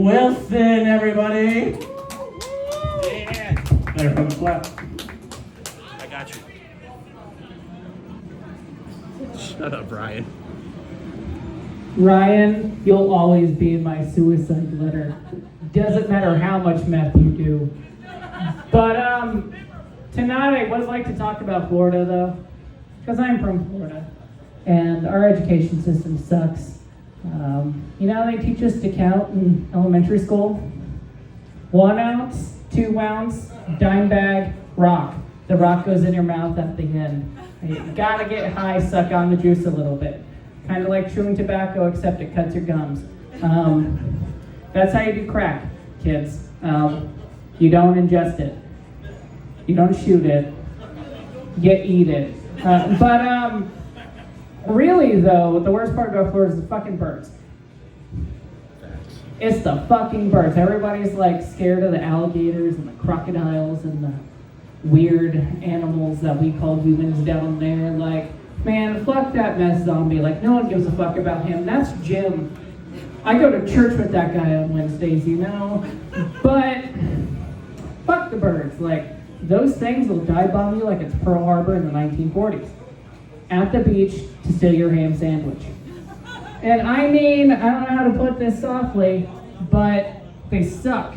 Wilson, everybody. Yeah. Better from the clap. I got you. Shut up, Ryan. Ryan, you'll always be in my suicide letter. Doesn't matter how much meth you do. But tonight I would like to talk about Florida though, because I'm from Florida, and our education system sucks. You know, they teach us to count in elementary school. 1 ounce, 2 ounce, dime bag, rock. The rock goes in your mouth at the end. You gotta get high, suck on the juice a little bit. Kind of like chewing tobacco, except it cuts your gums. That's how you do crack, kids. You don't ingest it. You don't shoot it. You eat it. But really though, the worst part about Florida is the fucking birds. It's the fucking birds. Everybody's like scared of the alligators and the crocodiles and the weird animals that we call humans down there. Like, man, fuck that mess zombie. Like, no one gives a fuck about him. That's Jim. I go to church with that guy on Wednesdays, you know? But, fuck the birds. Like, those things will dive bomb you like it's Pearl Harbor in the 1940s. At the beach to steal your ham sandwich. And I mean, I don't know how to put this softly, but they suck.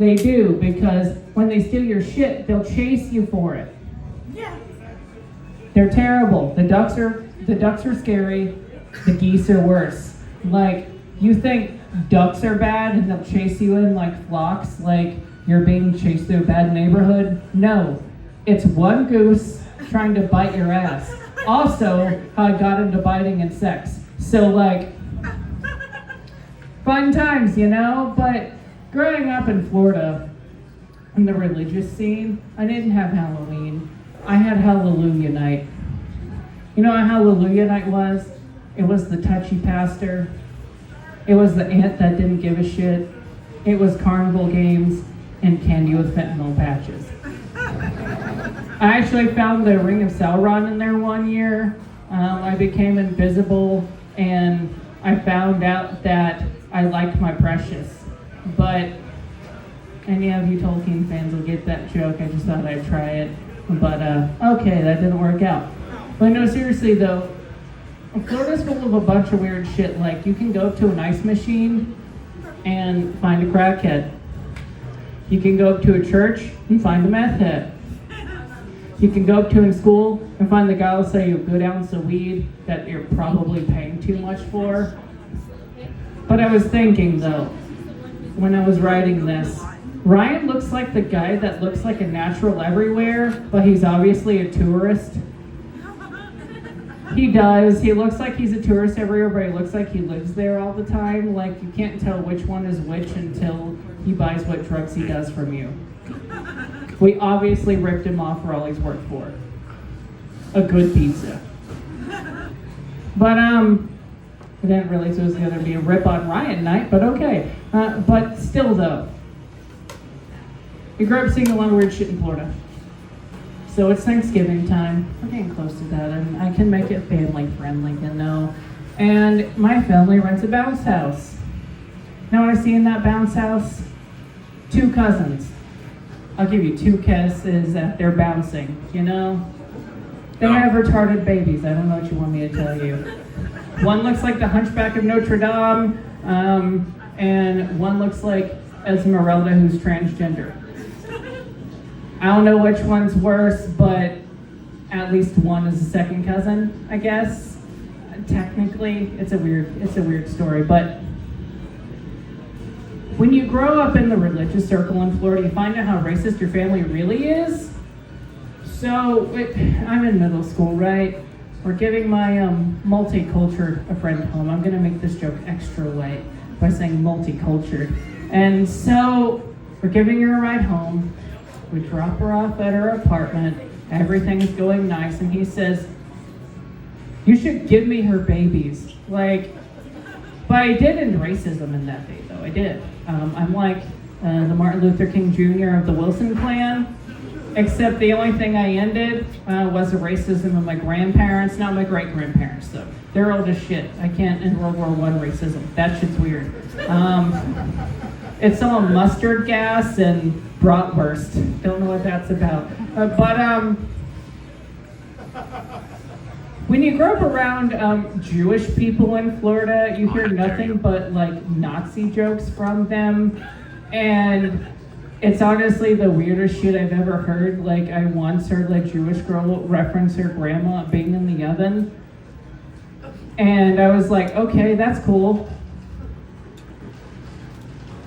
They do, because when they steal your shit, they'll chase you for it. Yeah. They're terrible. The ducks are scary. The geese are worse. Like, you think ducks are bad and they'll chase you in like flocks, like you're being chased through a bad neighborhood? No. It's one goose trying to bite your ass. Also, how I got into biting and sex. So like, fun times, you know? But growing up in Florida, in the religious scene, I didn't have Halloween. I had Hallelujah Night. You know what Hallelujah Night was? It was the touchy pastor. It was the aunt that didn't give a shit. It was carnival games and candy with fentanyl patches. I actually found the Ring of Sauron in there one year. I became invisible and I found out that I liked my precious. But any of you Tolkien fans will get that joke. I just thought I'd try it. But okay, that didn't work out. But no, seriously though, Florida's full of a bunch of weird shit. Like, you can go up to an ice machine and find a crackhead. You can go up to a church and find a meth head. You can go up to a school and find the guy who'll sell you a good ounce of weed that you're probably paying too much for. But I was thinking though, when I was writing this, Ryan looks like the guy that looks like a natural everywhere, but he's obviously a tourist. He does. He looks like he's a tourist everywhere, but he looks like he lives there all the time. Like, you can't tell which one is which until he buys what drugs he does from you. We obviously ripped him off for all he's worked for. A good pizza. But, I didn't realize it was going to be a rip on Ryan night, but okay. But still, though, we grew up seeing a lot of weird shit in Florida. So it's Thanksgiving time. We're getting close to that, and I can make it family friendly, you know. And my family rents a bounce house. Know what I see in that bounce house? 2 cousins. I'll give you 2 kisses that they're bouncing, you know? They have retarded babies. I don't know what you want me to tell you. One looks like the Hunchback of Notre Dame, and one looks like Esmeralda, who's transgender. I don't know which one's worse, but at least one is a second cousin, I guess. Technically, it's a weird story, but when you grow up in the religious circle in Florida, you find out how racist your family really is. So, I'm in middle school, right? We're giving my multicultural a friend home. I'm gonna make this joke extra light by saying multicultural. And so, we're giving her a ride home. We drop her off at her apartment. Everything's going nice, and he says, "You should give me her babies." Like, but I did end racism in that day, though. I did. I'm like the Martin Luther King Jr. of the Wilson clan, except the only thing I ended was the racism of my grandparents, not my great-grandparents, though. They're old as shit. I can't end World War I racism. That shit's weird. It's all mustard gas and bratwurst. Don't know what that's about. When you grow up around Jewish people in Florida, you hear nothing but like Nazi jokes from them, and it's honestly the weirdest shit I've ever heard. Like I once heard like Jewish girl reference her grandma being in the oven, and I was like, okay, that's cool.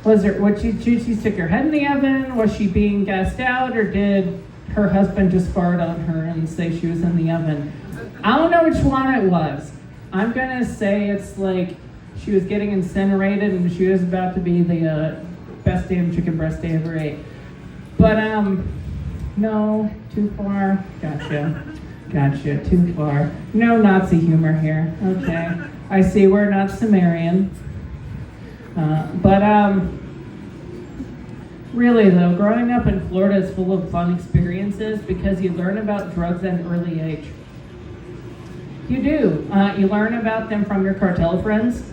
Was there what she stick her head in the oven? Was she being gassed out, or did her husband just fart on her and say she was in the oven? I don't know which one it was. I'm gonna say it's like she was getting incinerated and she was about to be the best damn chicken breast they ever ate. But no, too far. Gotcha, too far. No Nazi humor here. Okay, I see we're not Sumerian. Really though, growing up in Florida is full of fun experiences because you learn about drugs at an early age. You do. You learn about them from your cartel friends,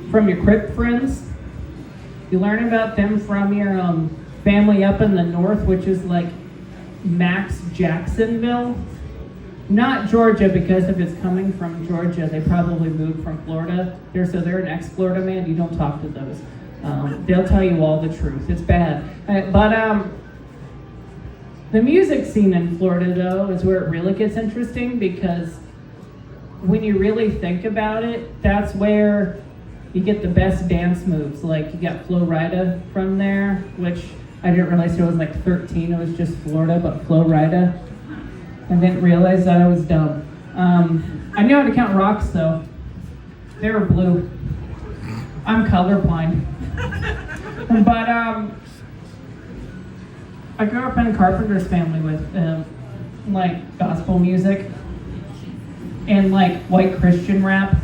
from your Crip friends. You learn about them from your family up in the north, which is like Max Jacksonville. Not Georgia, because if it's coming from Georgia, they probably moved from Florida. They're an ex-Florida man. You don't talk to those. They'll tell you all the truth. It's bad. The music scene in Florida, though, is where it really gets interesting because when you really think about it, that's where you get the best dance moves. Like, you got Flo Rida from there, which I didn't realize it was like 13. It was just Florida, but Flo Rida. I didn't realize that I was dumb. I knew how to count rocks, though. They were blue. I'm colorblind. But I grew up in a carpenter's family with like gospel music and like white Christian rap.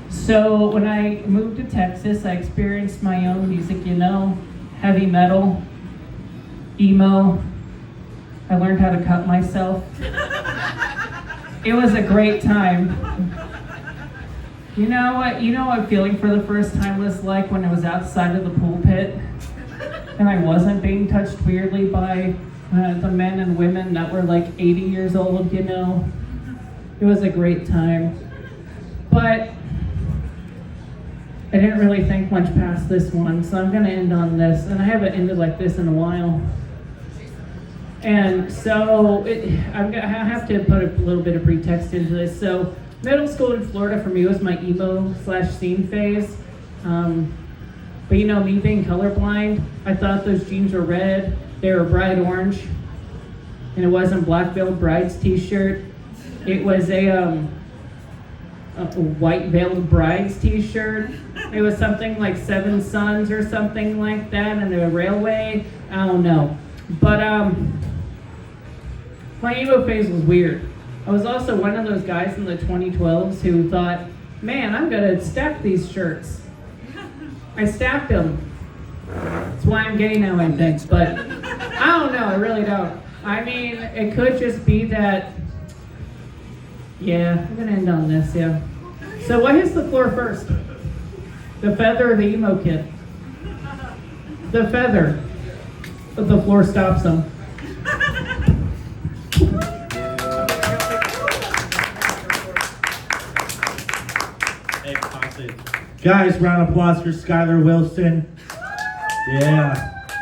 So when I moved to Texas, I experienced my own music, heavy metal, emo. I learned how to cut myself. It was a great time. You know what feeling for the first time was like when I was outside of the pool pit and I wasn't being touched weirdly by the men and women that were like 80 years old, It was a great time. But I didn't really think much past this one, so I'm gonna end on this, and I haven't ended like this in a while. And so I have to put a little bit of pretext into this. So middle school in Florida for me was my emo/scene phase. But me being colorblind, I thought those jeans were red, they were bright orange, and it wasn't Black Veiled Bride's t-shirt. It was a White Veiled Bride's t-shirt. It was something like Seven Sons or something like that, and a railway, I don't know. But my emo phase was weird. I was also one of those guys in the 2012s who thought, man, I'm gonna stack these shirts. I stacked them. That's why I'm gay now, I think, but I don't know, I really don't. I mean, it could just be that, yeah, I'm gonna end on this, yeah. So what hits the floor first? The feather or the emo kid? The feather. But the floor stops them. Guys, round of applause for Skylar Wilson. Yeah.